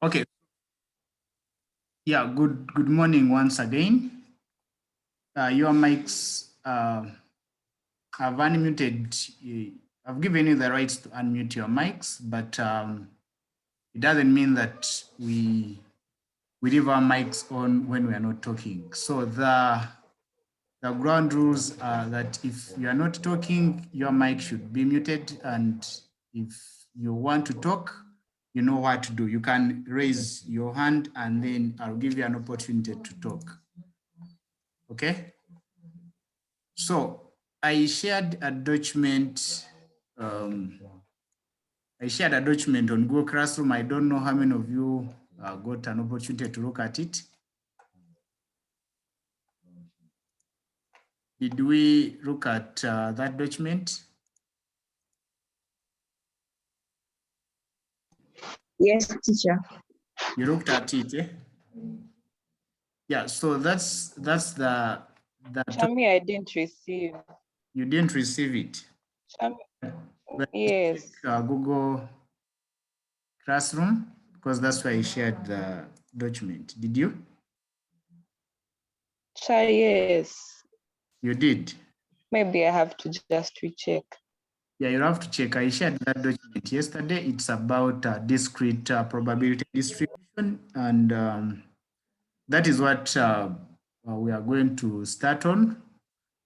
Okay. Yeah, good morning once again. Your mics have unmuted. I've given you the rights to unmute your mics, but it doesn't mean that we leave our mics on when we are not talking. So the ground rules are that if you are not talking, your mic should be muted, and if you want to talk, you know what to do. You can raise your hand and then I'll give you an opportunity to talk. Okay? So I shared a document. I shared a document on Google Classroom. I don't know how many of you got an opportunity to look at it. Did we look at that document? Yes, teacher. You looked at it, eh? Yeah, so that's the Chami, I didn't receive. You didn't receive it. Chami, But yes. check, Google Classroom, because that's where I shared the document. Did you? Yes. You did. Maybe I have to just recheck. Yeah, you have to check. I shared that document yesterday. It's about discrete probability distribution, and that is what we are going to start on.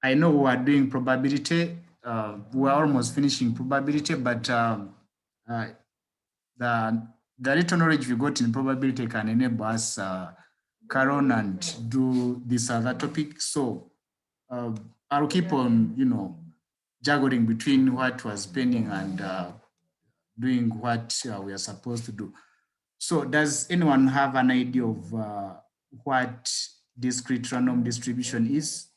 I know we are doing probability. We are almost finishing probability, but the little knowledge we got in probability can enable us carry on and do this other topic. So I'll keep on, juggling between what was pending and doing what we are supposed to do. So does anyone have an idea of what discrete random distribution is?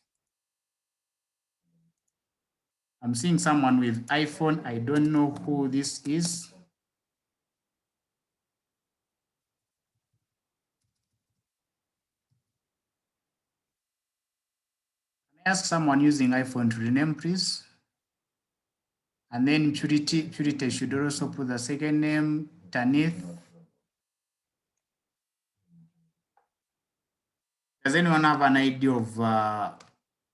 I'm seeing someone with iPhone. I don't know who this is. Can I ask someone using iPhone to rename, please? And then Purity should also put the second name, Tanith. Does anyone have an idea of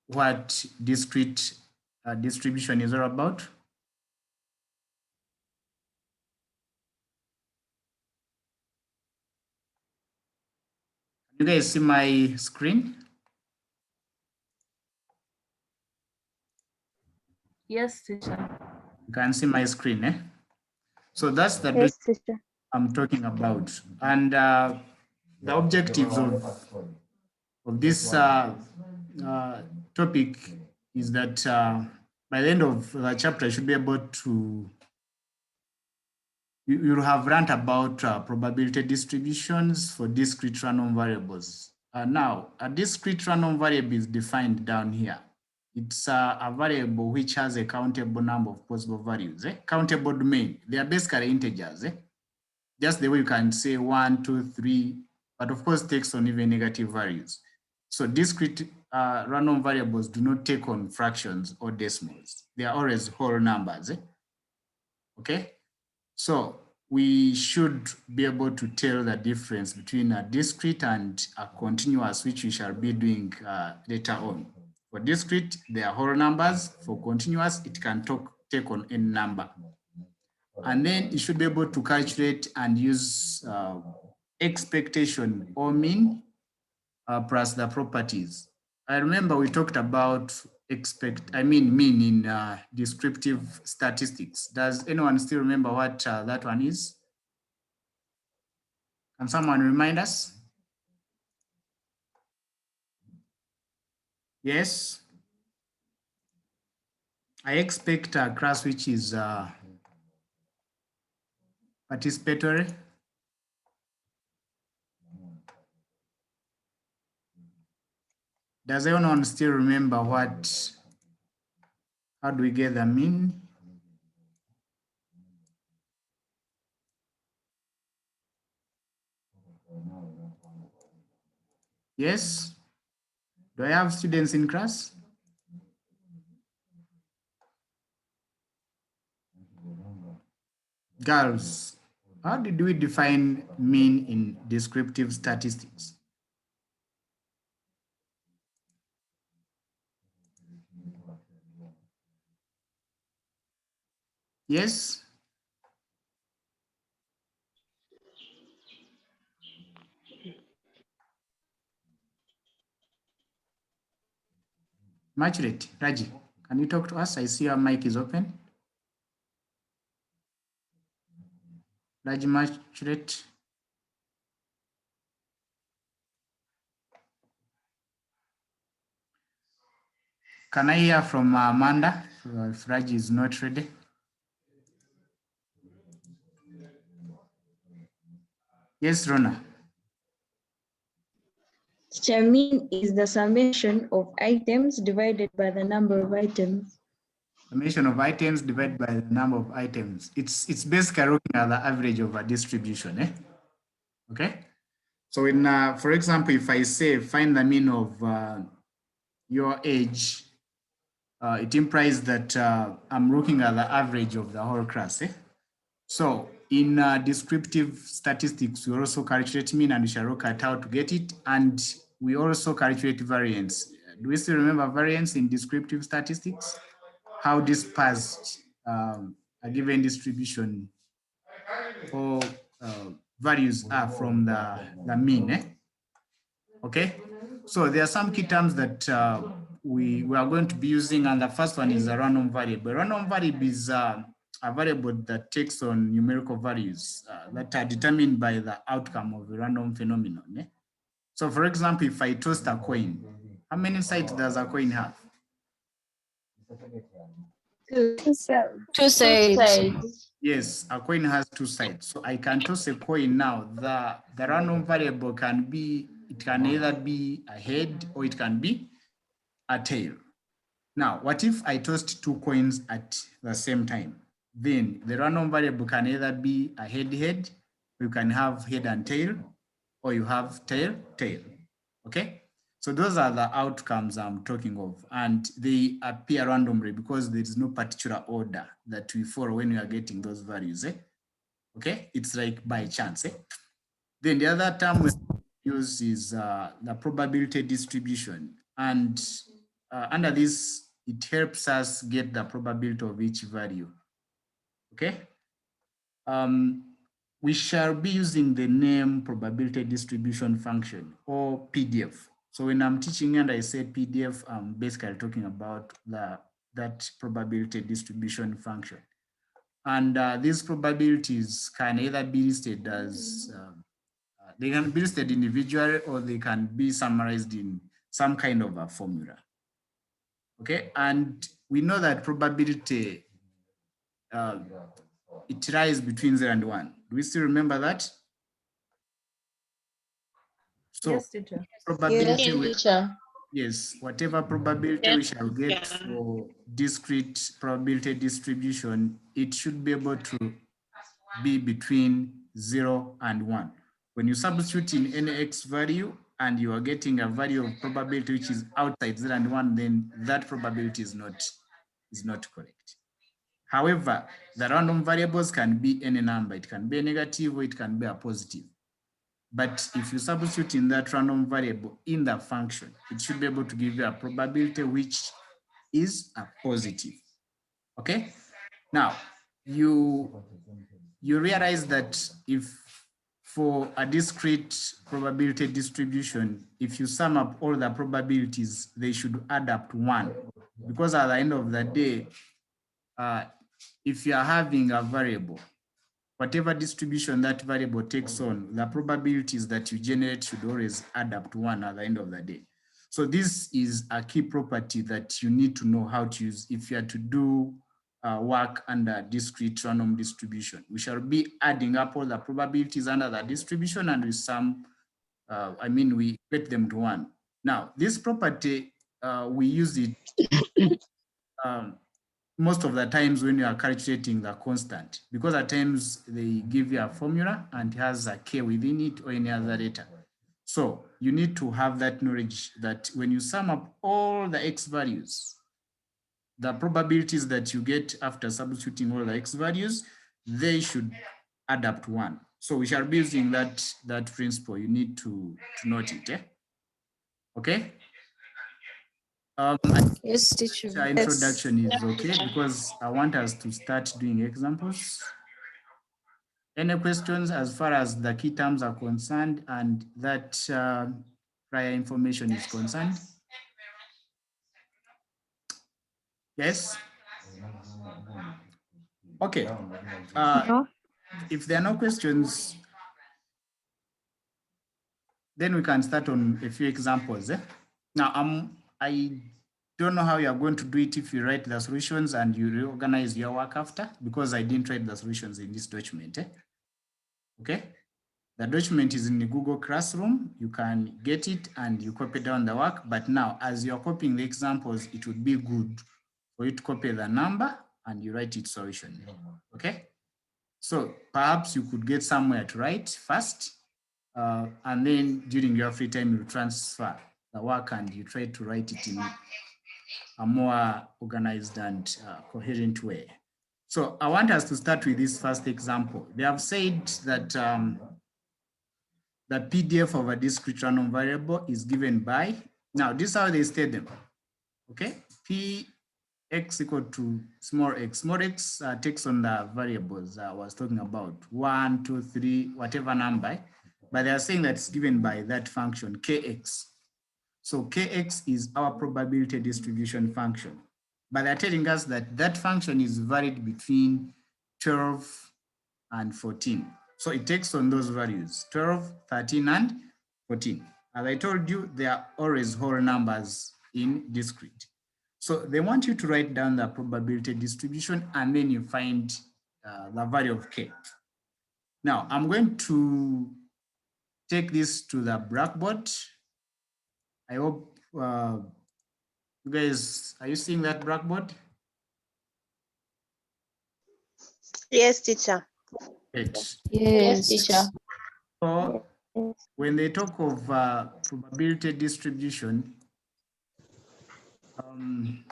what discrete distribution is all about? You guys see my screen? Yes, teacher. You can see my screen, eh? So that's the Yes, teacher. I'm talking about. And the objectives of this topic is that by the end of the chapter, you should be able to, you'll have learned about probability distributions for discrete random variables. Now, a discrete random variable is defined down here. It's a variable which has a countable number of possible values. Countable domain, they are basically integers. Just the way you can say 1, 2, 3, but of course takes on even negative values. So discrete random variables do not take on fractions or decimals. They are always whole numbers. Okay, so we should be able to tell the difference between a discrete and a continuous, which we shall be doing later on. For discrete, they are whole numbers. For continuous, it can take on any number. And then you should be able to calculate and use expectation or mean plus the properties. I remember we talked about mean in descriptive statistics. Does anyone still remember what that one is? Can someone remind us? Yes. I expect a class which is participatory. Does anyone still remember how do we get the mean? Yes? Do I have students in class? Girls. How did we define mean in descriptive statistics? Yes? Machulet, Raji, can you talk to us? I see your mic is open. Raji Machulet. Can I hear from Amanda if Raji is not ready? Yes, Rona. Teacher, mean is the summation of items divided by the number of items. Summation of items divided by the number of items. It's basically looking at the average of a distribution. Okay. So in, for example, if I say find the mean of your age, it implies that I'm looking at the average of the whole class. So in descriptive statistics, we also calculate mean and we shall look at how to get it. And we also calculate variance. Do we still remember variance in descriptive statistics? How dispersed a given distribution or values are from the mean. Okay, so there are some key terms that we are going to be using, and the first one is a random variable. A random variable is a variable that takes on numerical values that are determined by the outcome of a random phenomenon. So for example, if I tossed a coin, how many sides does a coin have? Two sides. Yes, a coin has two sides. So I can toss a coin now. The random variable can be, it can either be a head or it can be a tail. Now, what if I tossed two coins at the same time? Then the random variable can either be a head, you can have head and tail, or you have tail. Okay? So those are the outcomes I'm talking of, and they appear randomly because there is no particular order that we follow when we are getting those values. Okay? It's like by chance. Then the other term we use is the probability distribution. And under this, it helps us get the probability of each value. Okay. We shall be using the name probability distribution function or PDF. So when I'm teaching and I say PDF, I'm basically talking about that probability distribution function. And these probabilities can either be listed as they can be listed individually or they can be summarized in some kind of a formula. Okay, and we know that probability, it lies between 0 and 1. Do we still remember that? So Yes, teacher. probability, Teacher. yes, whatever probability we shall get for discrete probability distribution, it should be able to be between 0 and 1. When you substitute in any x value and you are getting a value of probability which is outside 0 and 1, then that probability is not correct. However, the random variables can be any number. It can be a negative or it can be a positive. But if you substitute in that random variable in the function, it should be able to give you a probability which is a positive. Okay? Now, you realize that if for a discrete probability distribution, if you sum up all the probabilities, they should add up to 1. Because at the end of the day, if you are having a variable, whatever distribution that variable takes on, the probabilities that you generate should always add up to 1 at the end of the day. So this is a key property that you need to know how to use if you are to do work under discrete random distribution. We shall be adding up all the probabilities under the distribution and we sum, we equate them to 1. Now, this property, we use it most of the times when you are calculating the constant, because at times they give you a formula and it has a k within it or any other data. So you need to have that knowledge that when you sum up all the x values, the probabilities that you get after substituting all the x values, they should add up to 1. So we shall be using that principle. You need to note it. Okay. Yes, teacher. Our introduction is okay because I want us to start doing examples. Any questions as far as the key terms are concerned and that prior information is concerned? Yes? Okay. No. If there are no questions, then we can start on a few examples. Now, I don't know how you are going to do it if you write the solutions and you reorganize your work after, because I didn't write the solutions in this document. Okay. The document is in the Google Classroom. You can get it and you copy down the work. But now, as you're copying the examples, it would be good for you to copy the number and you write its solution. Okay. So perhaps you could get somewhere to write first. And then during your free time, you transfer the work and you try to write it in a more organized and coherent way. So I want us to start with this first example. They have said that the PDF of a discrete random variable is given by, now this is how they state them, okay? Px equal to small x takes on the variables I was talking about, 1, 2, 3, whatever number, but they are saying that it's given by that function, kx. So kx is our probability distribution function, but they're telling us that that function is varied between 12 and 14. So it takes on those values, 12, 13, and 14. As I told you, there are always whole numbers in discrete. So they want you to write down the probability distribution and then you find the value of k. Now, I'm going to take this to the blackboard. I hope you guys, are you seeing that blackboard? Yes, teacher. Great. Yes, teacher. So when they talk of probability distribution, I'm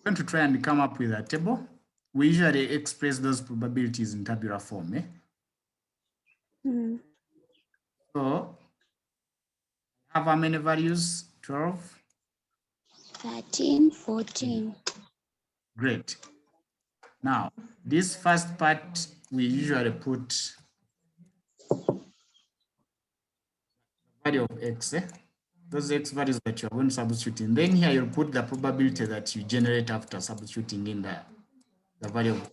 going to try and come up with a table. We usually express those probabilities in tabular form. So have how many values? 12? 13, 14. Great. Now, this first part, we usually put value of x, those x values that you're going to substitute in. Then here you'll put the probability that you generate after substituting in the value of.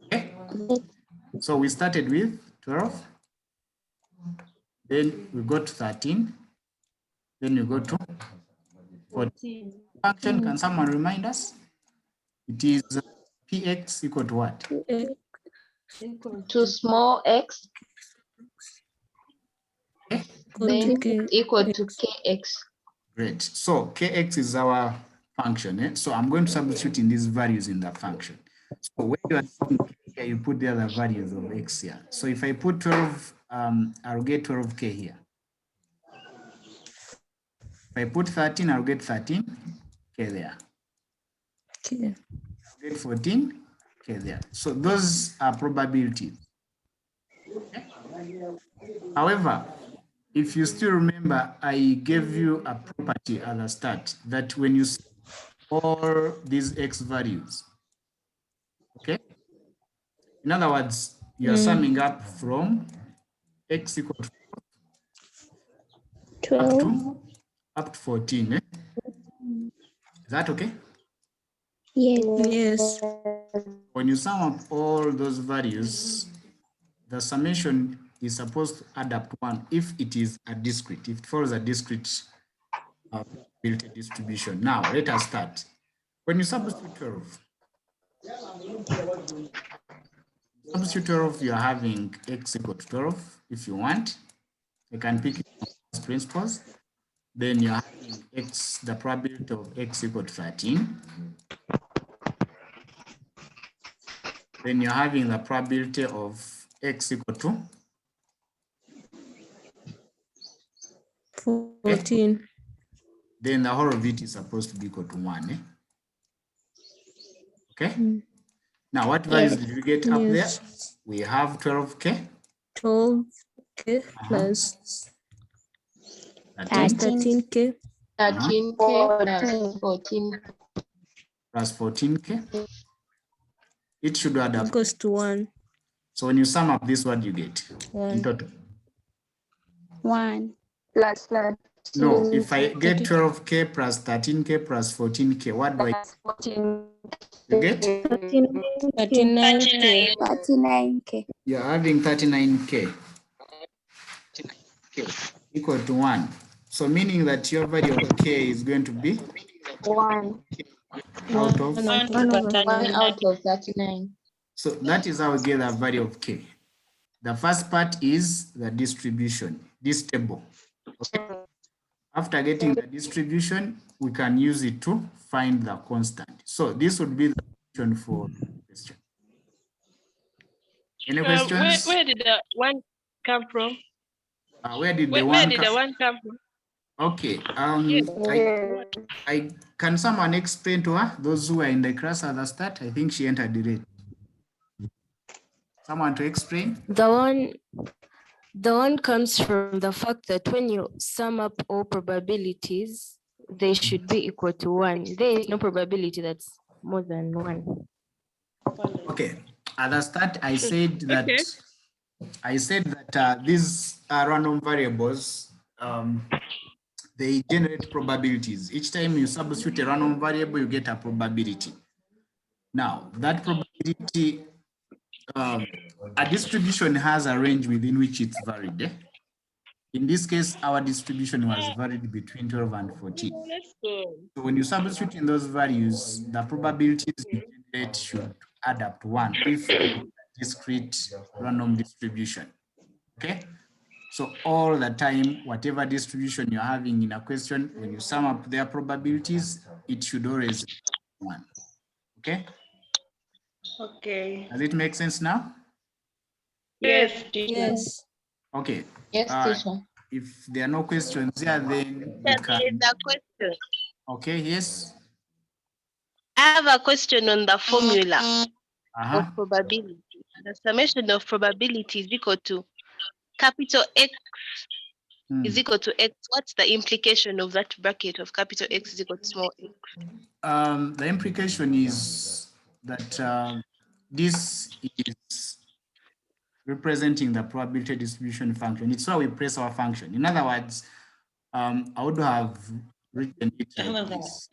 Okay. So we started with 12. Then we go to 13. Then you go to 14. Function, can someone remind us? It is px equal to what? To small x, Okay. then equal to kx. Great. So kx is our function. So I'm going to substitute in these values in the function. So when you are seeing k here, you put the other values of x here. So if I put 12, I'll get 12k here. If I put 13, I'll get 13k there. Okay. I'll get 14k there. So those are probabilities. Okay. However, if you still remember, I gave you a property at the start that when you see all these x values, okay? In other words, you are summing up from x equal to 12. up to 14. Is that okay? Yes. Yes. When you sum up all those values, the summation is supposed to add up to 1 if it is a discrete, if it follows a discrete probability distribution. Now, let us start. When you substitute 12, you're having x equal to 12. If you want, you can pick it as principles. Then you're having x, the probability of x equal to 13. Then you're having the probability of x equal to 14. Then the whole of it is supposed to be equal to 1. Okay? Now, what values did we get up there? Yes. We have 12K, 12K plus 13, 13K 13K plus 14. plus 14K. It should add up. equals to 1. So when you sum up this, what do you get in 1. total? 1. Plus No, if I get 12K plus 13K plus 14K, what do I 14. you get? 39K. 39K. You're having 39K equal to 1. So meaning that your value of K is going to be 1. out of. 1 1 out of 39. So that is how we get the value of K. The first part is the distribution, this table. Okay. After getting the distribution, we can use it to find the constant. So this would be the solution for the question. Any questions? Where did the 1 come from? Where did the Where one did come? the 1 come from? Okay. Yes. I can someone explain to her? Those who are in the class at the start, I think she entered late. Someone to explain? The one comes from the fact that when you sum up all probabilities, they should be equal to 1. There is no probability that's more than 1. Okay. At the start, I said that Okay. These are random variables. They generate probabilities. Each time you substitute a random variable, you get a probability. Now, that probability, a distribution has a range within which it's varied. Eh? In this case, our distribution was varied between 12 and 14. Let's go. So when you substitute in those values, the probabilities you generate should add up to 1 if it's a discrete random distribution. Okay? So all the time, whatever distribution you're having in a question, when you sum up their probabilities, it should always be 1. Okay? Okay. Does it make sense now? Yes, teacher. Yes. Okay. Yes, teacher. If there are no questions here, then we There can. is a question. Okay, yes. I have a question on the formula Uh-huh. of probability. The summation of probability is equal to capital X is equal to X. What's the implication of that bracket of capital X is equal to small x? The implication is that this is representing the probability distribution function. It's how we place our function. In other words, I would have written it like this.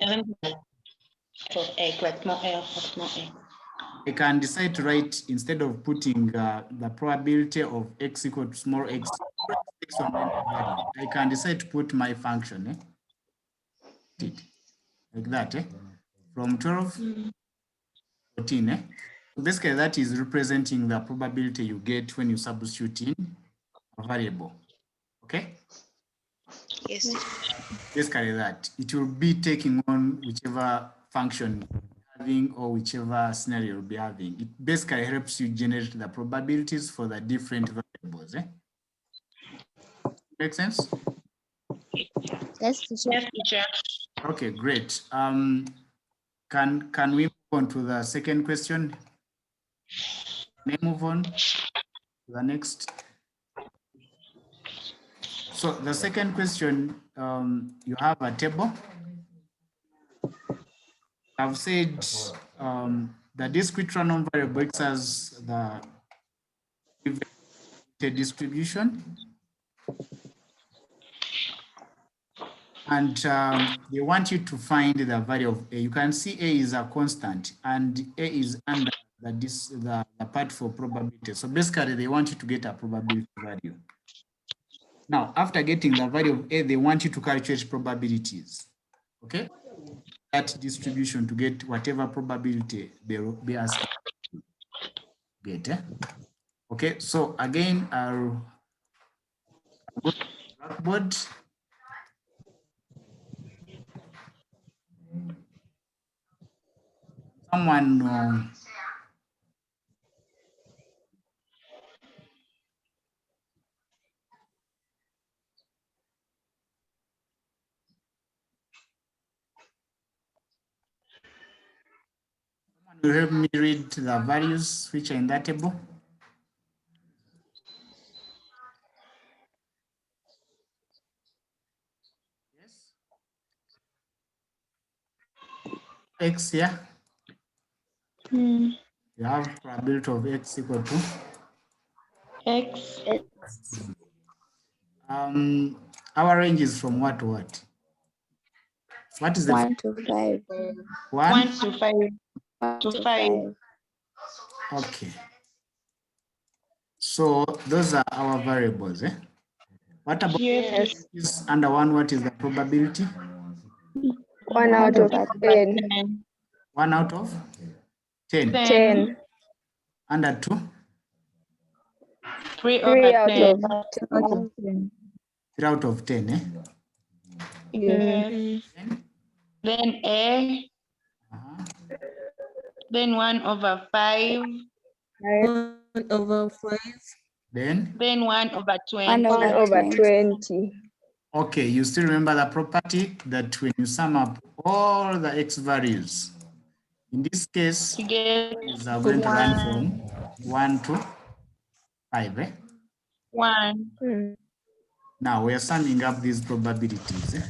I can decide to write, instead of putting the probability of x equal to small x on any value, I can decide to put my function, like that, from 12 to 14. So basically, that is representing the probability you get when you substitute in a variable. Okay? Yes. Basically that. It will be taking on whichever function you're having or whichever scenario you'll be having. It basically helps you generate the probabilities for the different variables. Make sense? Yes, teacher. Yes, teacher. Okay, great. Can we move on to the second question? May I move on to the next? So the second question, you have a table. I've said the discrete random variable has the distribution, and they want you to find the value of A. You can see A is a constant and A is under the part for probability. So basically they want you to get a probability value. Now, after getting the value of A, they want you to calculate probabilities. Okay? That distribution to get whatever probability they will be asking you to get. Okay, so again, I'll go to Blackboard. Someone Will help me read the values which are in that table? Yes. X, yeah. You have probability of X equal to X. our range is from what to what? What is the 1 to 5. 1? 1 to 5. 1 To to 5. 5. Okay. So those are our variables, eh? What about Yes. is under 1? What is the probability? 1 out of 10. 1 out of 10. 10. Under 2? 3 3 over out 10. of 10. 3 out of 10, eh? Yes. Then A. Uh-huh. Then 1 over 5. 1 over 5. Then, Then 1 over 20. 1 1 over over 20. 20. okay, you still remember the property that when you sum up all the X values, in this case, To get is going to run from 1 to 5, eh? 1. Now we are summing up these probabilities, eh?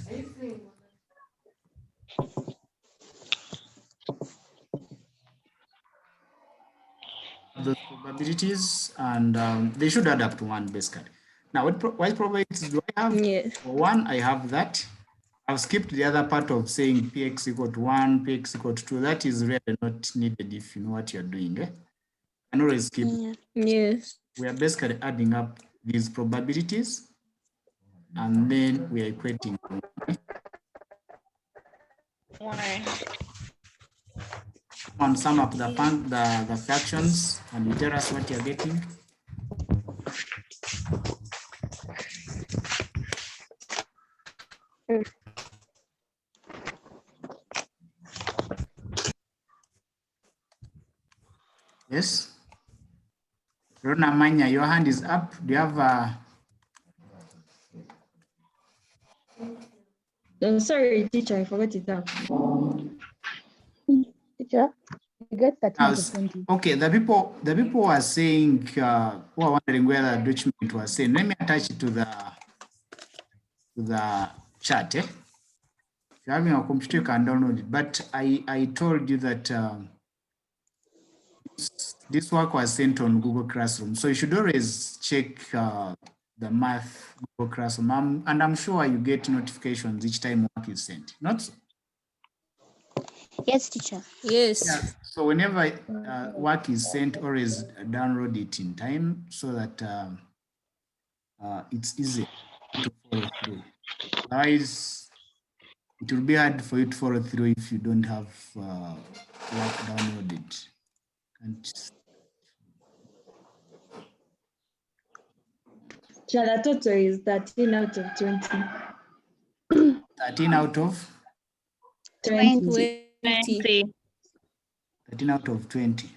Those probabilities, and they should add up to 1 basically. Now, what probabilities do I have? Yes. For 1, I have that. I've skipped the other part of saying px equal to 1, px equal to 2. That is really not needed if you know what you're doing. Eh? You can always skip. Yes. We are basically adding up these probabilities, and then we are equating. And sum up the fractions, and you tell us what you're getting. Yes. Rona Manya, your hand is up. Do you have a... Sorry, teacher, I forgot it up. Teacher, you get 13 to 20. Okay, the people who are saying, who are wondering where the document was saying, let me attach it to the chat. Eh? If you're having a computer, you can download it. But I told you that this work was sent on Google Classroom. So you should always check the math Google Classroom. And I'm sure you get notifications each time work is sent. Not so? Yes, teacher. Yes. Yeah. So whenever work is sent, always download it in time so that it's easy to follow through. Otherwise, it will be hard for you to follow through if you don't have work downloaded. The total is 13 out of 20. 13 out of? 20. 20. 13 out of 20.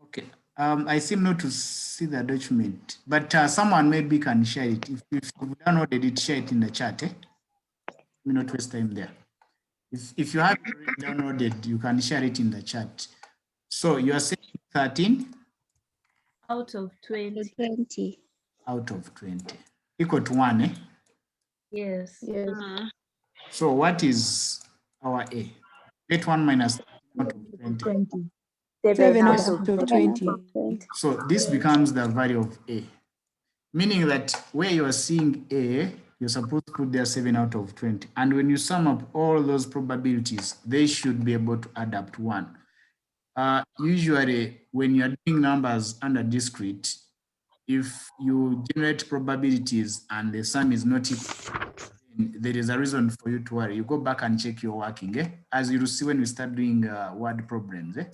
Okay. I seem not to see the document, but someone maybe can share it. If you've downloaded it, share it in the chat. Eh? Let me not waste time there. If you have it downloaded, you can share it in the chat. So you are saying 13? Out of 20. 20. Out of 20. Equal to 1, eh? Yes. Yes. So what is our A? Get 1 minus out of 20. 7 out out of of 20. So this becomes the value of A. Meaning that where you are seeing A, you're supposed to put there 7 out of 20. And when you sum up all those probabilities, they should be able to add up to 1. Usually, when you're doing numbers under discrete, if you generate probabilities and the sum is not equal, there is a reason for you to worry. You go back and check your working, eh? As you will see when we start doing word problems. Eh?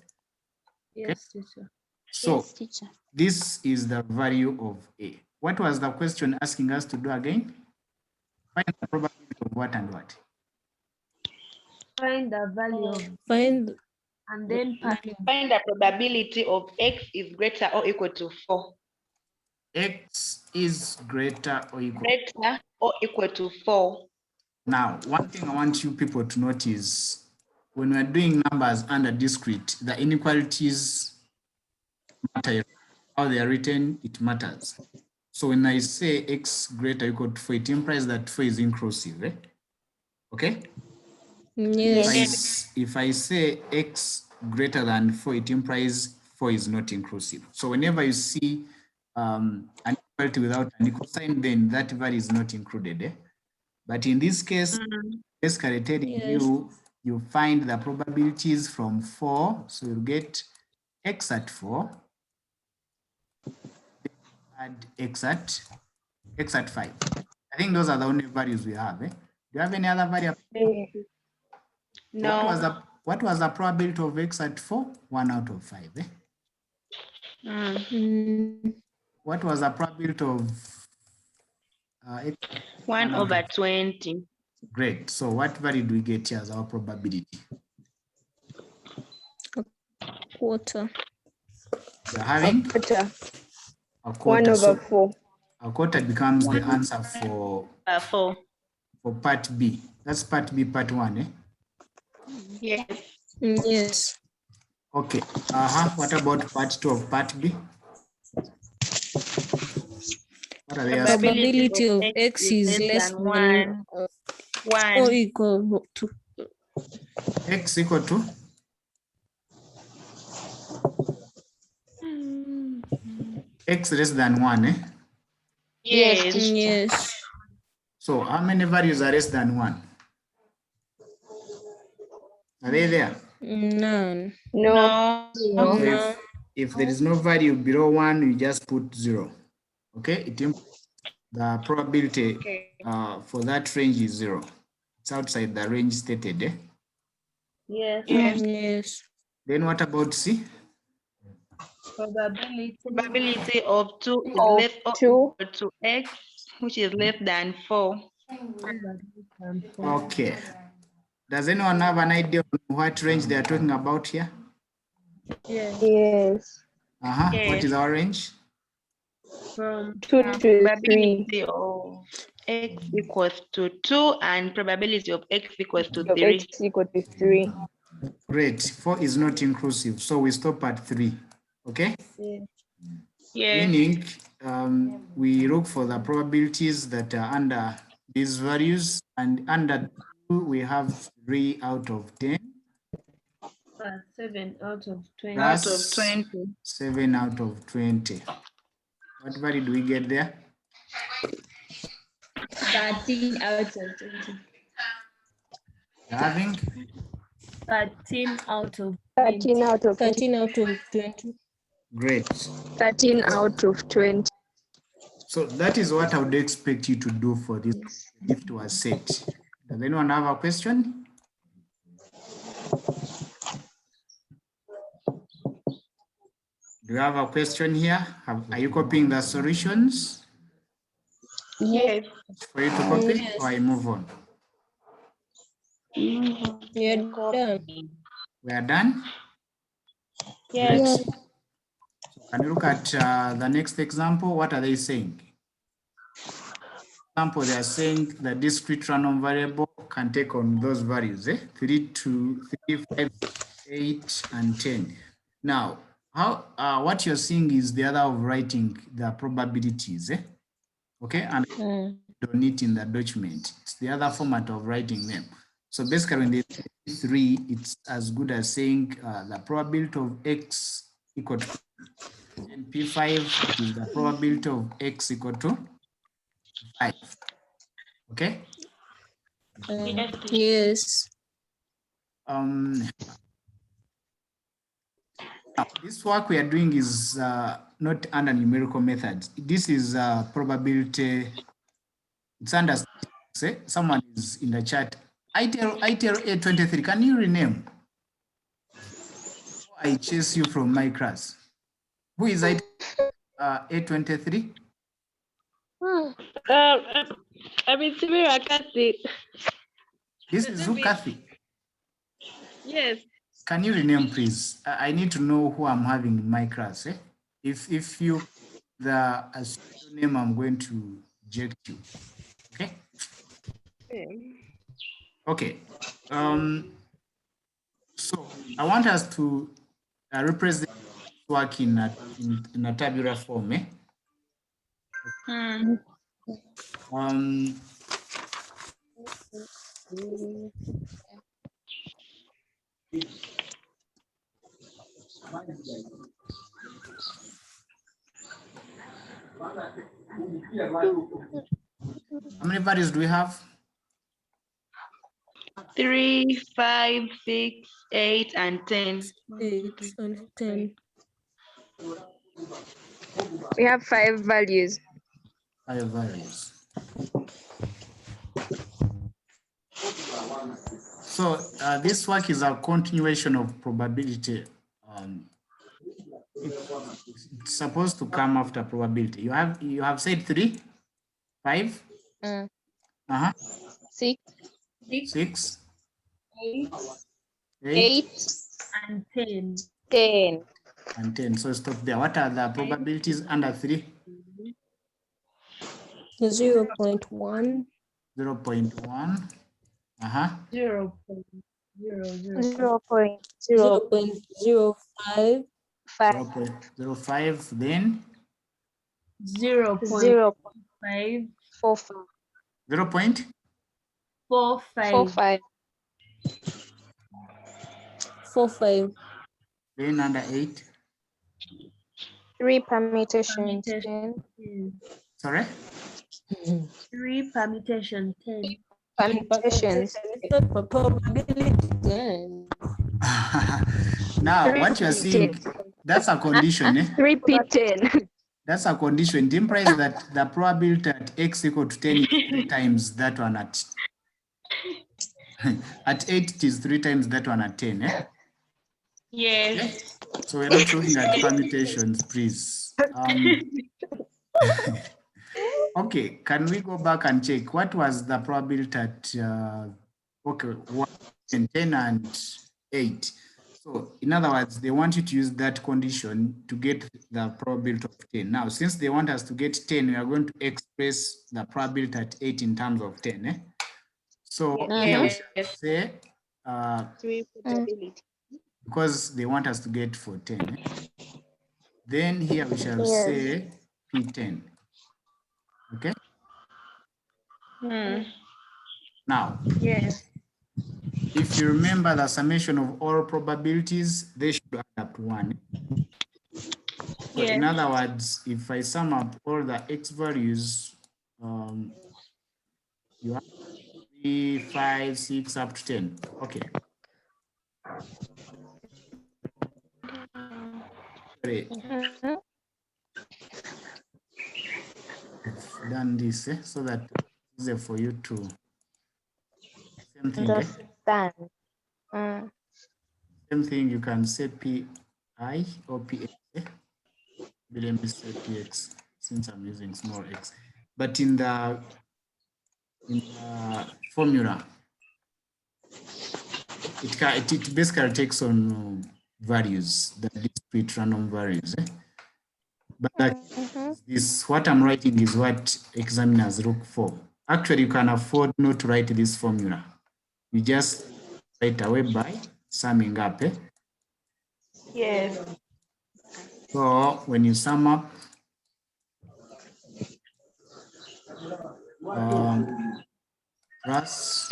Yes, teacher. So Yes, teacher. this is the value of A. What was the question asking us to do again? Find the probability of what and what? Find the value of find and then package. Find the probability of X is greater or equal to 4. X is greater or equal. Greater or equal to 4. Now, one thing I want you people to notice, when we're doing numbers under discrete, the inequalities matter. How they are written, it matters. So when I say x greater or equal to 4, it implies that 4 is inclusive. Okay? Yes. If I say x greater than 4, it implies 4 is not inclusive. So whenever you see an equality without an equal sign, then that value is not included. But in this case, basically telling you, you find the probabilities from 4. So you'll get x at 4, add x at 5. I think those are the only values we have. Do you have any other value? No. What was the probability of x at 4? 1 out of 5. What was the probability of x? 1 over 20. Great. So what value do we get here as our probability? Quarter. We're having a quarter. 1 over So 4. a quarter becomes the answer for 4. part B. That's part B, part 1. Yes. Yes. Okay. What about part 2 of part B? What are they asking? Probability of x is less than 1. or equal to X equal to? X less than 1. Yes. yes. So how many values are less than 1? Are they there? None. No. So if there is no value below 1, you just put 0. Okay? The probability for that range is 0. It's outside the range stated. Yes. Yes. Then what about C? Probability of 2 is less or equal to x, which is less than 4. Okay. Does anyone have an idea on what range they are talking about here? Yes. Yes. What is our range? From 2 to 3. Probability of x equals to 2 and probability of x equals to 3. X equal to 3. Great. 4 is not inclusive, so we stop at 3. Okay? Yes. Meaning, we look for the probabilities that are under these values, and under 2, we have 3 out of 10. 7 out of 20. Out of 20. 7 out of 20. What value do we get there? 13 out of 20. You're having 13 out of 13 out of 20. 13 out of 20. great. 13 out of 20. So that is what I would expect you to do for this if it was set. Does anyone have a question? Do you have a question here? Are you copying the solutions? Yes. For you to copy, Yes. or I move on? You're done. We are done? Yes. Great. So can you look at the next example? What are they saying? Example, they are saying the discrete random variable can take on those values, 3, 2, 3, 5, 8, and 10. Now, what you're seeing is the other of writing the probabilities, okay, and don't it in the document. It's the other format of writing them. So basically, when they say 3, it's as good as saying the probability of x equal to, and P5 is the probability of x equal to 5. Okay. Yes. Now, this work we are doing is not under numerical methods. This is probability. It's under statistics. Someone is in the chat. ITL A23. Can you rename? I chase you from my class. Who is A23? I mean, Kathy. This is who, Kathy? Yes. Can you rename, please? I need to know who I'm having in my class. If you the name, I'm going to eject you. Okay. Okay. So I want us to represent work in a tabular form. How many values do we have? 3, 5, 6, 8, and 10. 6 and 10. We have 5 values. 5 values. So this work is a continuation of probability. It's supposed to come after probability. You have said 3, 5, 6, 6, 8, 8, And 10. 10. and 10. So stop there. What are the probabilities under 3? 0.1. 0.1. 0.00. 0.05. 0.05. 0.05, then 0.5. 0.45. 0.45. 45. Then under 8. 3 permutation Permutation 10. Sorry? 3 permutation 10. Permutations. It's not for probability 10. Now, what you're seeing, that's a condition. 3p10. That's a condition. It implies that the probability at x equal to 10 is 3 times that one at at 8, it is 3 times that one at 10. Yes. Okay? So we're not looking at permutations, please. Okay, can we go back and check what was the probability at 1, 10, and 8? So in other words, they want you to use that condition to get the probability of 10. Now, since they want us to get 10, we are going to express the probability at 8 in terms of 10. So here we shall say, 3 probability. because they want us to get for 10. Then here we shall say P10. Okay? Now, Yes. if you remember the summation of all probabilities, they should add up to 1. So in other words, if I sum up all the x values, you have 3, 5, 6, up to 10. Okay. Great. I've done this so that it's easier for you to same thing. Understand. Same thing, you can say pi or px. Let me say px since I'm using small x. But in the formula, it basically takes on values, the discrete random values. But this, what I'm writing is what examiners look for. Actually, you can afford not to write this formula. You just write away by summing up. Yes. So when you sum up, plus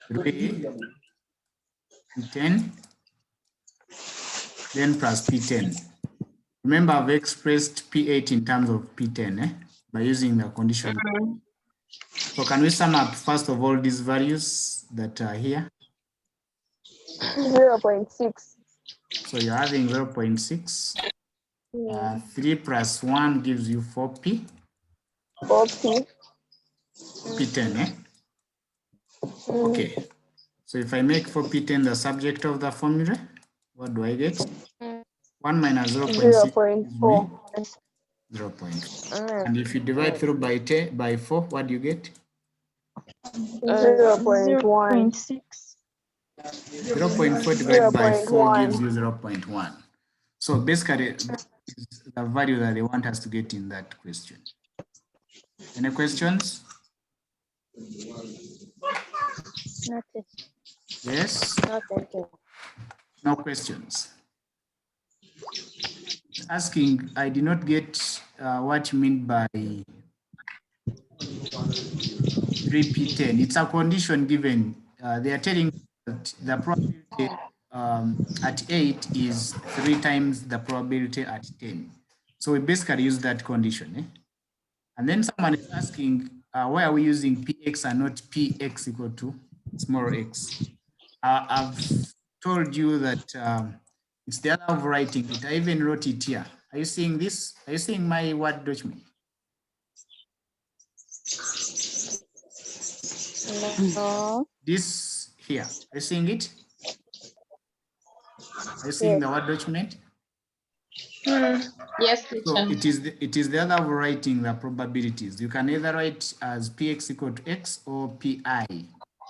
3 P10, then plus P10. Remember, I've expressed P8 in terms of P10 by using the condition. So can we sum up, first of all, these values that are here? 0.6. So you're having 0.6. 3 plus 1 gives you 4P. 4p. P10, Okay. So if I make 4P10 the subject of the formula, what do I get? 1 minus 0.6 gives me 0.4. And if you divide through by 4, what do you get? 0.1. 0.4 divided by 4 gives you 0.1. So basically, that is the value that they want us to get in that question. Any questions? Nothing. Yes, No, thank you. no questions. Asking, I did not get what you mean by 3p10. It's a condition given. They are telling that the probability at 8 is 3 times the probability at 10. So we basically use that condition. Eh? And then someone is asking, why are we using px and not px equal to small x? I've told you that it's the other of writing it. I even wrote it here. Are you seeing this? Are you seeing my Word document? No. This here. Are you seeing it? Are you seeing the Word document? Yes, So teacher. it is the other of writing the probabilities. You can either write as px equal to x or pi,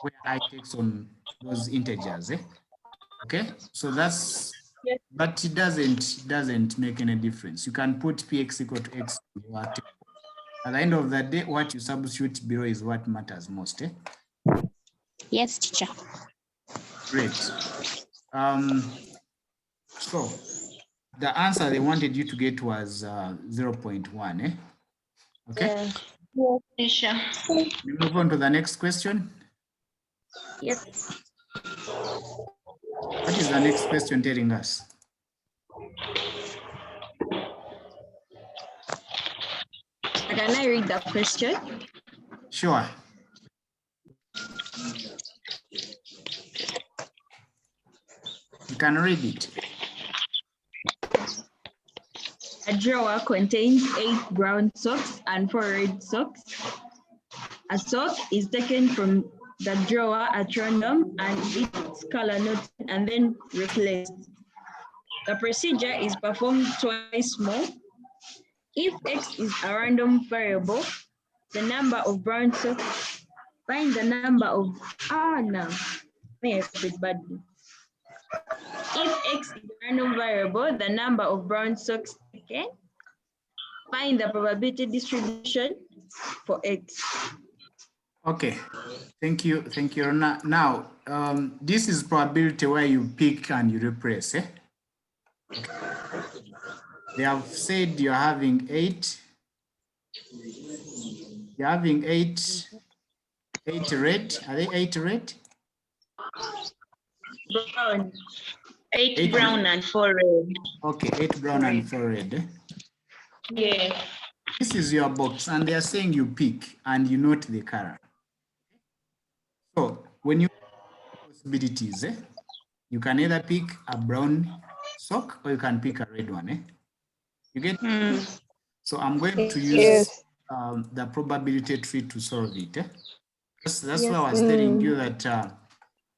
where I takes on those integers. Eh? Okay, so that's, but it doesn't make any difference. You can put px equal to x in your table. At the end of the day, what you substitute below is what matters most. Eh? Yes, teacher. Great. So the answer they wanted you to get was 0.1. Eh? Okay. Yes, teacher. We move on to the next question. Yes. What is the next question telling us? Can I read the question? Sure. You can read it. A drawer contains 8 brown socks and 4 red socks. A sock is taken from the drawer at random and its color noted and then replaced. The procedure is performed twice more. If X is a random variable, the number of brown socks, find the number of, may I spelled badly. If X is a random variable, the number of brown socks taken, find the probability distribution for X. Okay. Thank you. Thank you. Now, this is probability where you pick and you replace. Eh? They have said you're having 8. You're having 8 red. Are they 8 red? Brown. 8 brown and 4 red. Okay, 8 brown and 4 red. Eh? Yes. This is your box, and they are saying you pick and you note the color. So when you possibilities, you can either pick a brown sock or you can pick a red one. Eh? You get? So I'm going to use the probability tree to solve it. Eh? That's why I was telling you that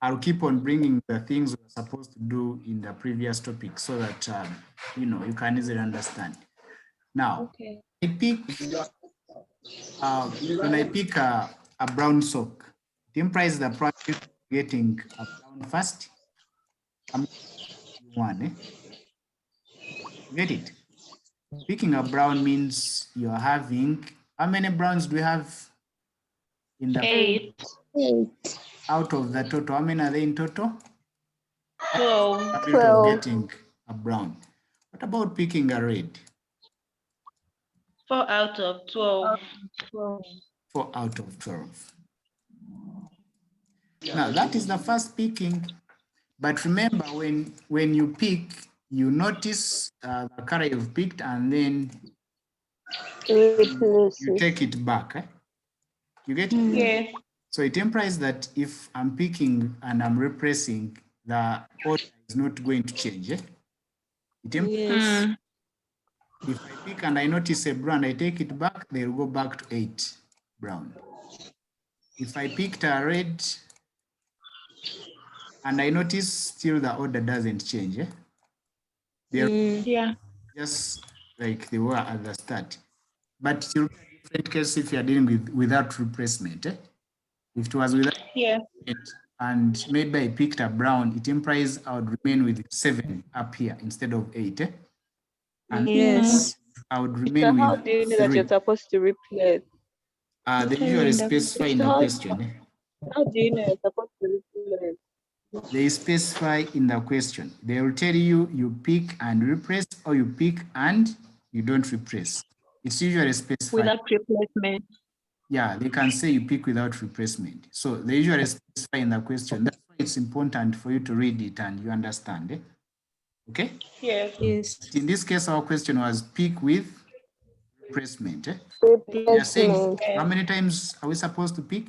I'll keep on bringing the things we're supposed to do in the previous topic so that you know, you can easily understand. Now, I pick when I pick a brown sock, it implies the probability of getting a brown first. I'm one. Eh? Get it? Picking a brown means you're having, how many browns do we have in the 8. out of the total? How many are they in total? 12. Probability of getting a brown. What about picking a red? 4 out of 12. 4 out of 12. Now that is the first picking, but remember when you pick, you notice the color you've picked and then you take it back. Eh? You get it? Yes. So it implies that if I'm picking and I'm replacing, the order is not going to change. Eh? It implies if I pick and I notice a brown, I take it back, they'll go back to 8 brown. If I picked a red and I notice still the order doesn't change. Eh? They're just like they were at the start. But it will be a different case if you're dealing with without replacement. Eh? If it was without replacement and maybe I picked a brown, it implies I would remain with 7 up here instead of 8. Eh? And I would remain with How do you know that 3. you're supposed to replace? They usually specify in the question. Eh? How do you know you're supposed to replace? They specify in the question. They will tell you you pick and replace, or you pick and you don't replace. It's usually specified. Without replacement. Yeah, they can say you pick without replacement. So they usually specify in the question. That's why it's important for you to read it and you understand. Eh? Okay? Yes. Yes. But in this case, our question was pick with replacement. Eh? They are saying, Replacement. how many times are we supposed to pick?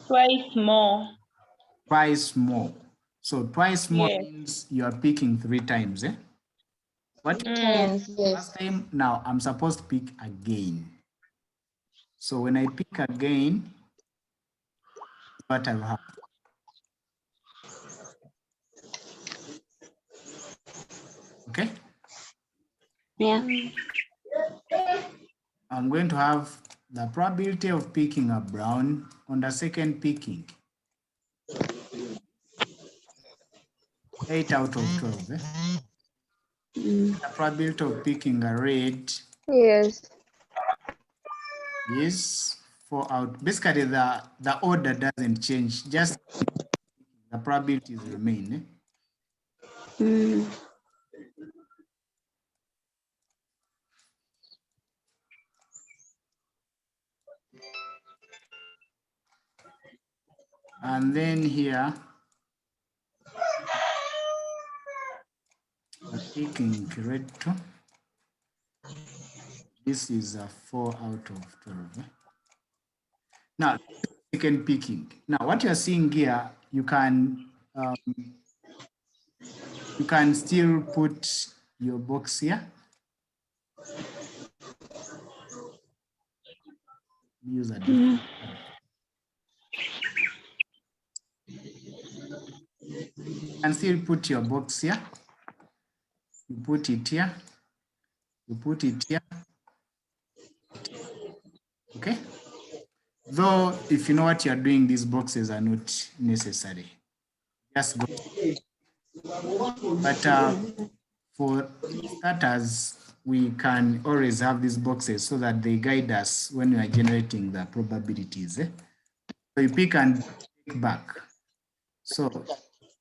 Twice more. Twice more. So twice more Yes. means you are picking 3 times. Eh? What? Times, yes. Last time, now I'm supposed to pick again. So when I pick again, what I have. Okay? Yeah. I'm going to have the probability of picking a brown on the second picking. 8 out of 12. Eh? The probability of picking a red Yes. is 4 out. Basically, the order doesn't change, just the probabilities remain. Eh? And then here, we're picking red 2. This is a 4 out of 12. Eh? Now, second picking. Now, what you're seeing here, you can still put your box here. Use a different. You can still put your box here. You put it here. You put it here. Okay. Though, if you know what you're doing, these boxes are not necessary. Just go. But for starters, we can always have these boxes so that they guide us when we are generating the probabilities. Eh? So you pick and take back. So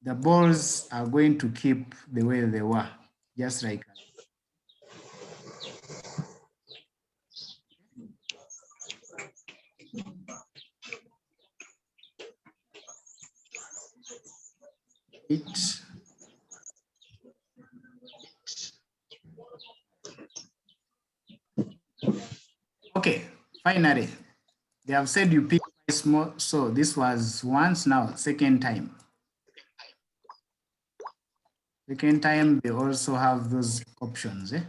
the balls are going to keep the way they were, just like it. Okay, finally, they have said you pick twice more. So this was once, now second time. Second time, they also have those options. Eh?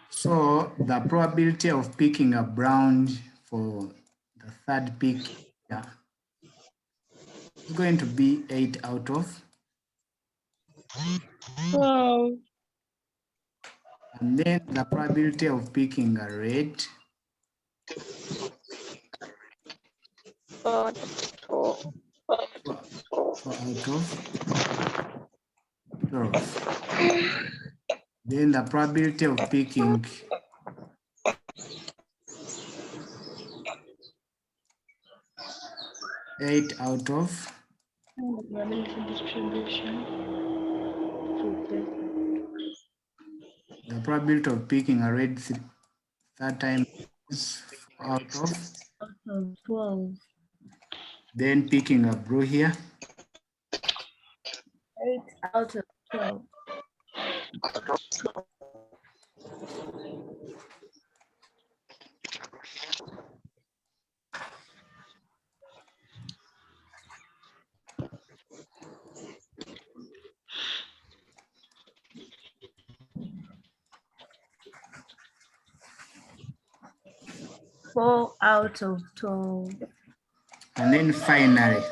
So the probability of picking a brown for the third pick here is going to be 8 out of. Wow. And then the probability of picking a red 4 out of 12. Then the probability of picking eight out of the probability of picking a red third time is 4 out of 12. Then picking a blue here 8 out of 12. Four out of 12. and then finally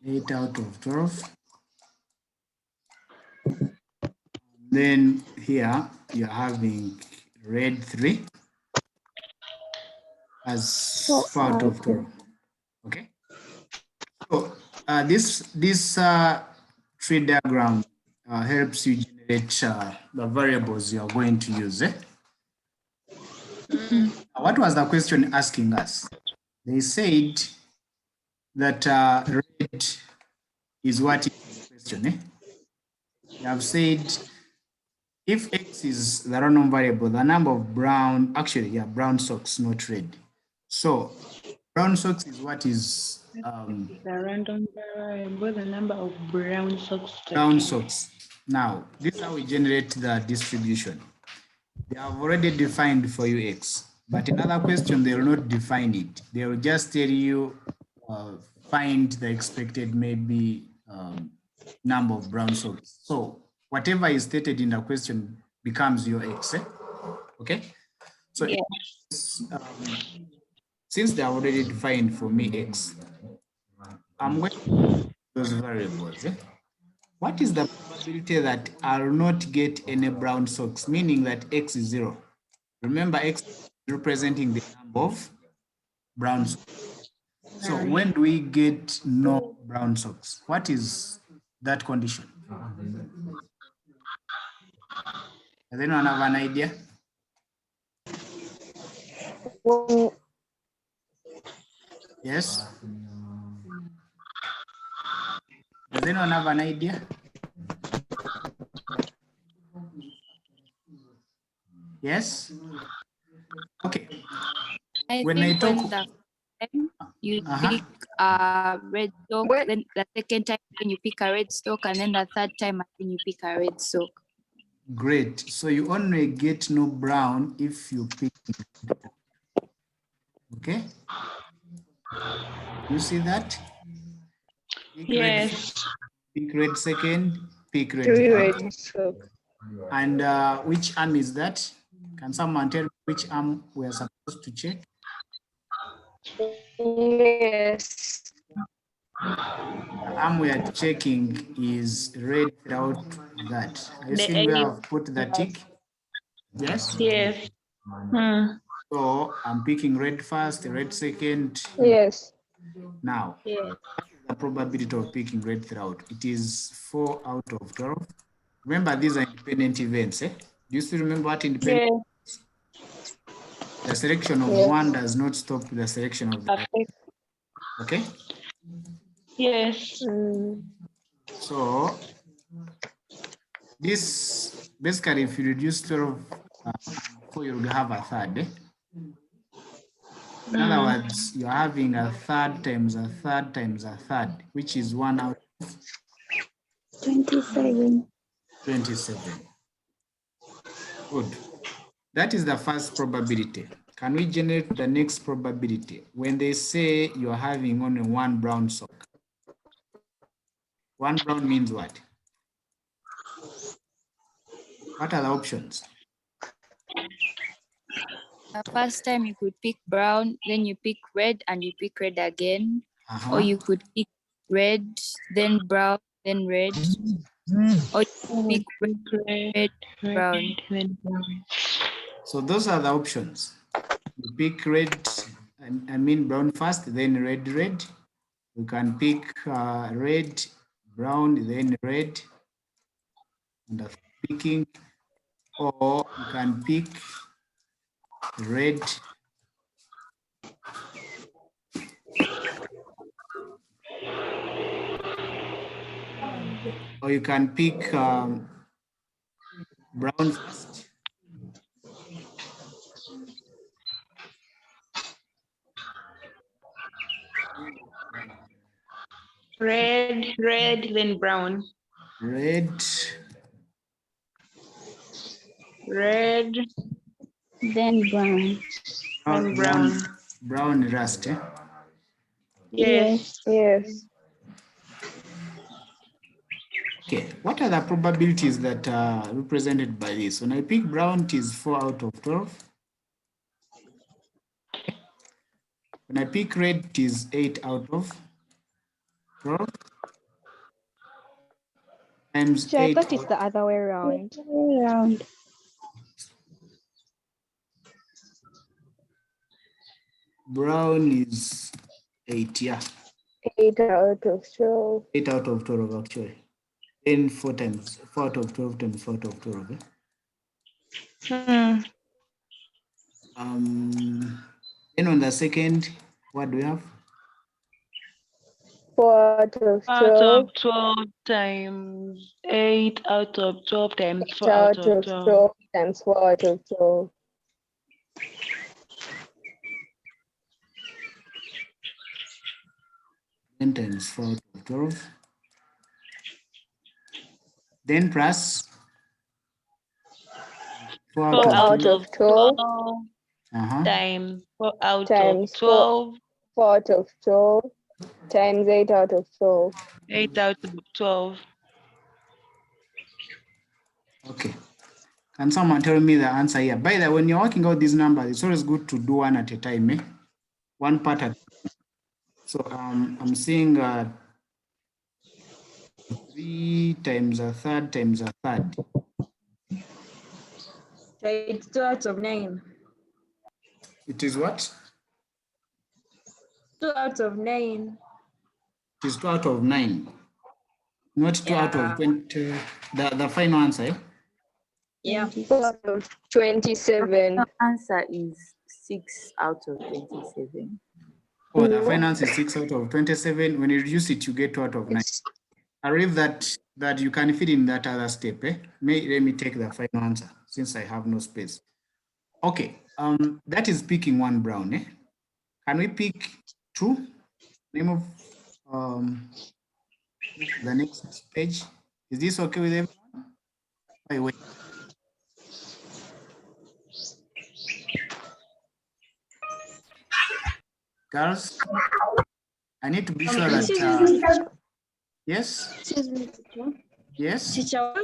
eight out of 12. Then here here you're having red 3 as 4 out of 12. Okay. So this tree diagram helps you generate the variables you're going to use. What was the question asking us? They said that red is what is in question. They have said if X is the random variable, the number of brown, actually, yeah, brown socks, not red. So brown socks is what is the random variable, the number of brown socks. brown socks. Now, this is how we generate the distribution. They have already defined for you X, but another question, they will not define it. They will just tell you, find the expected maybe number of brown socks. So whatever is stated in the question becomes your X, okay? So since they are already defined for me X, I'm going to use those variables. What is the probability that I'll not get any brown socks, meaning that X is 0? Remember, X is representing the number of brown socks. So when do we get no brown socks? What is that condition? Does anyone have an idea? Yes? Does anyone have an idea? Yes? Okay. When I talk, when the time you pick a red sock, then the second time when you pick a red sock, and then the third time when you pick a red sock. Great. So you only get no brown if you pick red. Okay. You see that? Pick yes. Pick red second, pick red. 3 red socks. And which arm is that? Can someone tell me which arm we are supposed to check? Yes. The arm we are checking is red throughout that. Are you seeing where I've put the tick? Yes? Yes. So I'm picking red first, red second. Yes. Now, the probability of picking red throughout, it is 4 out of 12. Remember, these are independent events. Do you still remember what independent? Yes. The selection of one does not stop the selection of the other. Okay? Yes. So this basically, if you reduce 12 4, you'll have a third. In other words, you're having a third times a third times a third, which is 1 out of 27. 27. Good. That is the first probability. Can we generate the next probability? When they say you're having only one brown sock. One brown means what? What are the options? The first time you could pick brown, then you pick red, and you pick red again. Or you could pick red, then brown, then red. Or you pick red, brown. So those are the options. You pick red, I mean brown first, then red, red. You can pick red, brown, then red. And after picking, or you can pick red, or you can pick brown first. Red, red, then brown. Red. Red. Then brown. Then brown. Brown rust. Yes. Yes. Okay, what are the probabilities that are represented by this? When I pick brown, it is 4 out of 12. When I pick red, it is 8 out of 12. Times So I 8 thought it's the other way around. Brown is 8, yeah. 8 out of 12. 8 out of 12, actually. Then 4 out of 12 times 4 out of 12. Eh? Then on the second, what do we have? 4 out of 12. Out of 12 times 8 out of 12 times 4 out of 12. 12 times 4 out of 12. Then times 4 out of 12. Then plus 4 out 4 out of of 12 times 4 out times of 12. 4 out of 12 times 8 out of 12. 8 out of 12. Okay. Can someone tell me the answer here? By the way, when you're working out these numbers, it's always good to do one at a time, eh? One part at a time. So I'm seeing 3 times a third times a third. So it's 2 out of 9. It is what? 2 out of 9. It is 2 out of 9. Not 2 out of 20. The final answer, eh? Yeah. 4 out of 27. The answer is 6 out of 27. Oh, the final answer is 6 out of 27. When you reduce it, you get 2 out of 9. I believe that you can fit in that other step. Eh? Let me take the final answer since I have no space. Okay, that is picking one brown. Eh? Can we pick 2? Name of the next page. Is this okay with everyone? Wait. Girls, I need to be sure that. Yes? Excuse me, teacher. Yes? Teacher,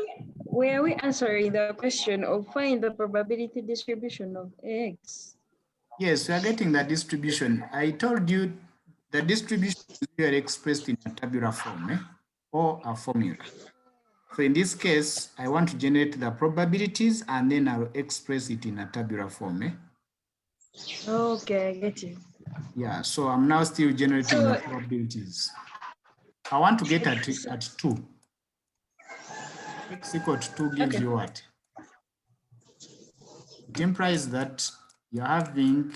were we answering the question of find the probability distribution of X? Yes, we are getting the distribution. I told you the distribution is usually expressed in a tabular form, eh? Or a formula. So in this case, I want to generate the probabilities and then I'll express it in a tabular form. Eh? Okay, I get you. Yeah, so I'm now still generating the probabilities. I want to get at 2. X equal to 2 gives you what? It implies that you're having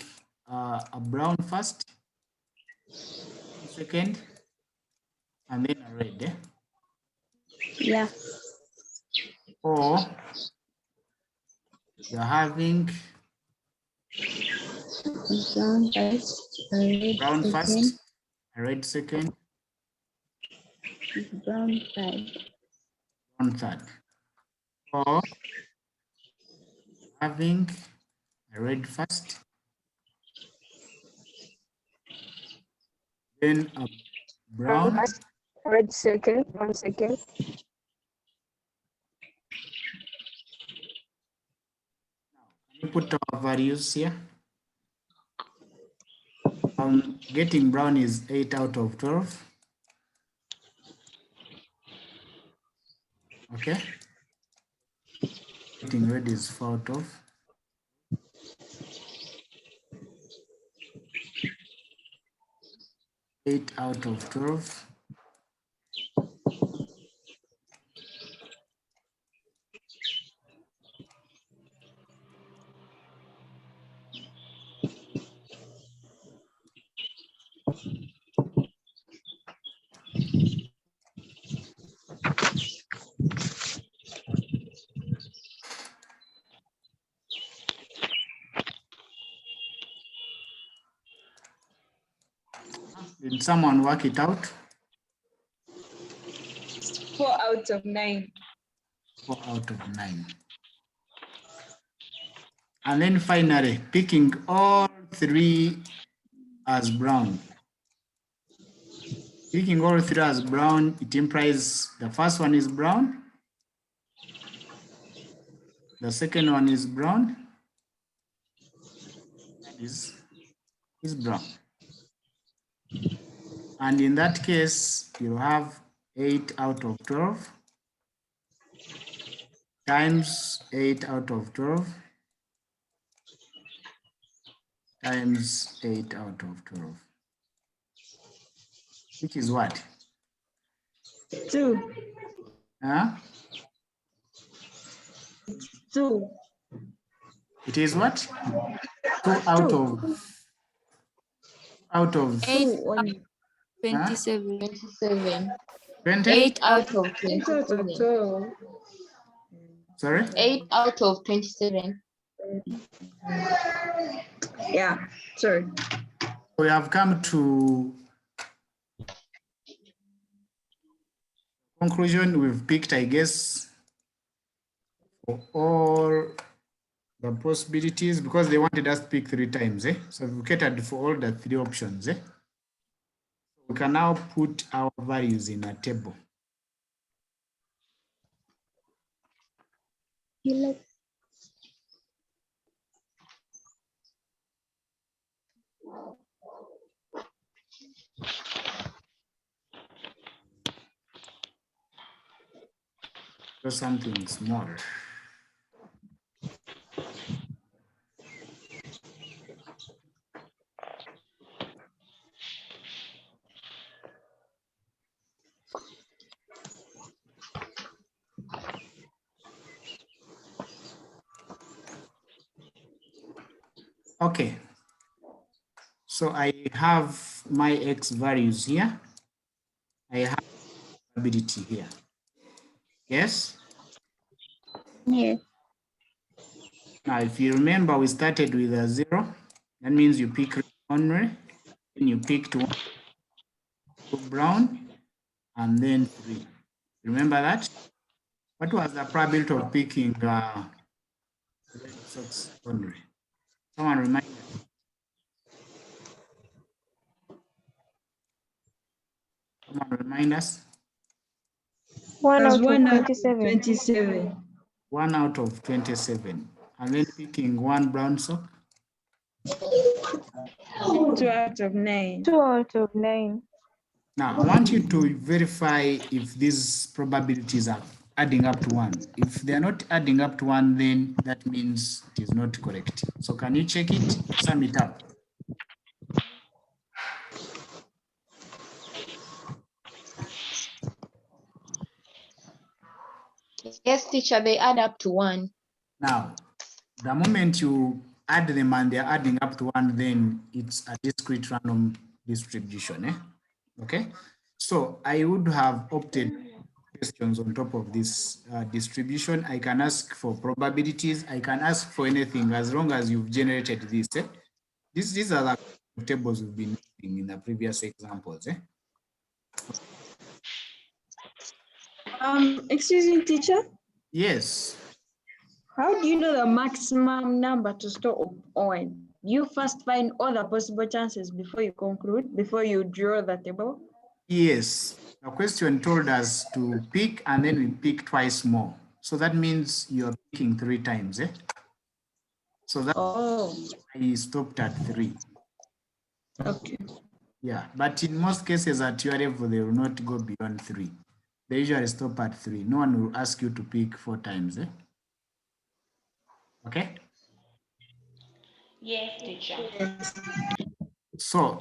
a brown first, second, and then a red. Eh? Yeah. Or you're having brown first, a red second, brown third. Brown third. Or having a red first, then a brown, Red second, 1 second. we put our values here. Getting brown is 8 out of 12. Okay. Getting red is 4 out of. Eight out of 12. Did someone work it out? 4 out of 9. 4 out of 9. And then finally, picking all 3 as brown. Picking all 3 as brown, it implies the first one is brown. The second one is brown. That is brown. And in that case, you have 8 out of 12 times 8 out of 12 times 8 out of 12, which is what? 2. Huh? 2. It is what? 2 out of 8 2. 27. 27. 20? 8 out of 8 out of 27. 12. Sorry? 8 out of 27. Yeah, sorry. We have come to conclusion. We've picked, I guess, for all the possibilities because they wanted us to pick 3 times. So we catered for all the 3 options. We can now put our values in a table. So something small. Okay. So I have my X values here. I have probability here. Yes? Yes. Now, if you remember, we started with a 0. That means you pick only, then you picked 1, brown, and then 3. Remember that? What was the probability of picking red socks only? Someone remind me. Someone remind us. 1 That's out of 1 out of 27. 27. 1 out of 27. And then picking 1 brown sock. 2 out of 9. 2 out of 9. Now, I want you to verify if these probabilities are adding up to 1. If they are not adding up to 1, then that means it is not correct. So can you check it? Sum it up. Yes, teacher, they add up to 1. Now, the moment you add them and they're adding up to 1, then it's a discrete random distribution. Okay, so I would have opted questions on top of this distribution. I can ask for probabilities. I can ask for anything as long as you've generated this. These are the tables we've been using in the previous examples. Excuse me, teacher. Yes. How do you know the maximum number to store on? You first find all the possible chances before you conclude, before you draw the table? Yes. The question told us to pick and then we pick twice more. So that means you're picking 3 times. So that I stopped at 3. Okay. Yeah, but in most cases at your level, they will not go beyond 3. They usually stop at 3. No one will ask you to pick 4 times. Okay? Yes, teacher. So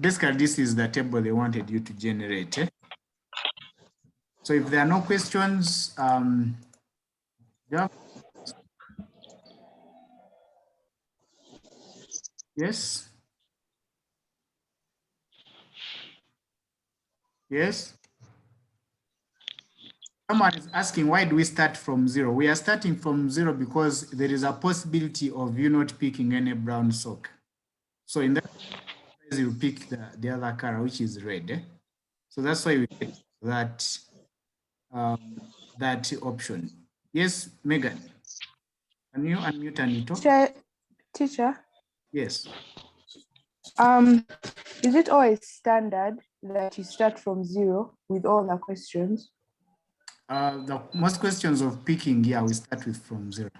basically, this is the table they wanted you to generate. So if there are no questions, yeah. Yes. Yes. Someone is asking, why do we start from 0? We are starting from 0 because there is a possibility of you not picking any brown sock. So in that case, you pick the other color, which is red. So that's why we get that that option. Yes, Megan. Can you unmute and you talk? Teacher, Yes. is it always standard that you start from 0 with all the questions? The most questions of picking, yeah, we start with from 0.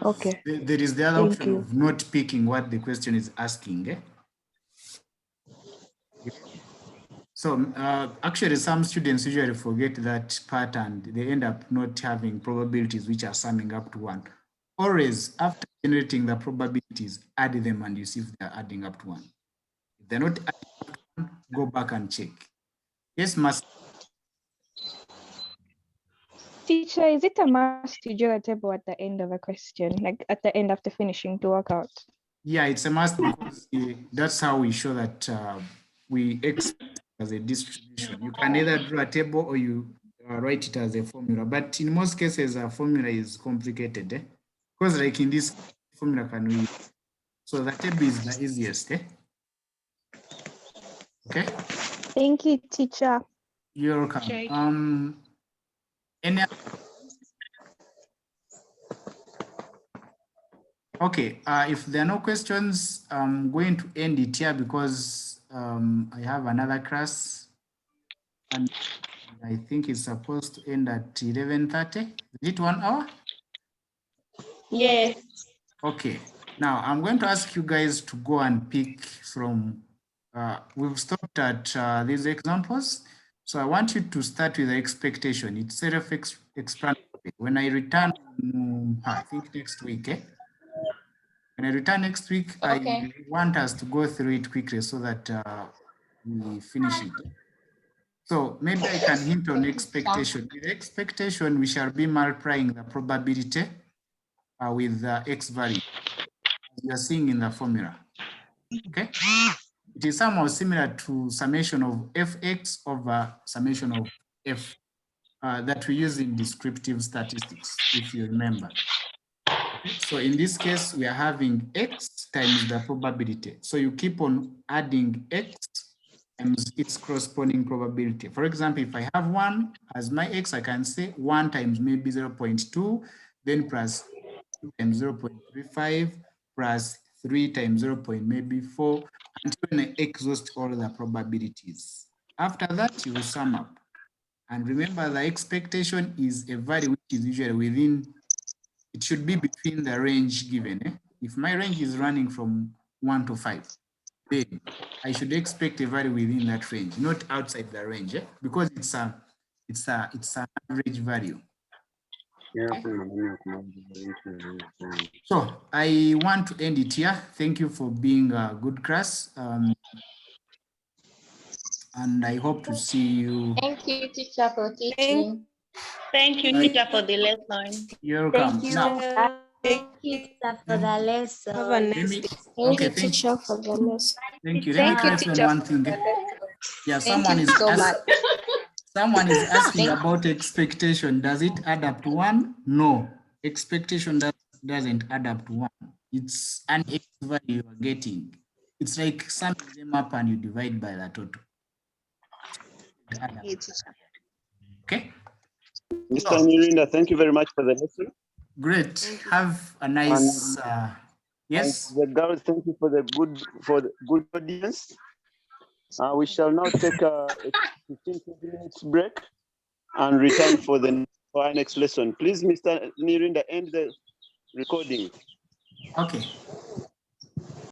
Okay. There is the other option of not picking what the question is asking. So actually, some students usually forget that part and they end up not having probabilities which are summing up to 1. always after generating the probabilities, add them and you see if they're adding up to 1. If they're not adding up to 1, go back and check. Yes, must. Teacher, is it a must to draw a table at the end of a question, like at the end after finishing to work out? Yeah, it's a must because that's how we show that we expect as a distribution. You can either draw a table or you write it as a formula, but in most cases, a formula is complicated. Because like in this formula can we, so the table is the easiest. Okay. Thank you, teacher. You're welcome. Any? Okay, if there are no questions, I'm going to end it here because I have another class and I think it's supposed to end at 11:30. Is it 1 hour? Yes. Okay, now I'm going to ask you guys to go and pick from, we've stopped at these examples. So I want you to start with the expectation. It's self-explanatory. When I return, I think next week, when I return next week, Okay. I want us to go through it quickly so that we finish it. So maybe I can hint on expectation. With expectation, we shall be multiplying the probability with the x value, as you are seeing in the formula. Okay? It is somehow similar to summation of fx over summation of f that we use in descriptive statistics, if you remember. So in this case, we are having x times the probability. So you keep on adding x times its corresponding probability. For example, if I have 1 as my x, I can say 1 times maybe 0.2, then plus 2 times 0.35, plus 3 times 0.4, until I exhaust all the probabilities. After that, you will sum up. And remember, the expectation is a value which is usually within, it should be between the range given. If my range is running from 1 to 5, then I should expect a value within that range, not outside the range, because it's an average value. Okay. So I want to end it here. Thank you for being a good class. And I hope to see you. Thank you, teacher, for teaching. Thank you, teacher, for the lesson. You're welcome. Thank you. Now, Thank you, teacher, for the lesson. Have a nice day. Thank you, teacher, for the lesson. Thank you. Let me clarify on one thing. Yeah, someone is asking about expectation. Does it add up to 1? No, expectation doesn't add up to 1. It's an x value you are getting. It's like summing them up and you divide by the total. Okay. Mr. Nirinda, thank you very much for the lesson. Great. Have a nice. Yes. The girls, thank you for the good audience. We shall now take a 15-20 minutes break and return for our next lesson. Please, Mr. Nirinda, end the recording. Okay.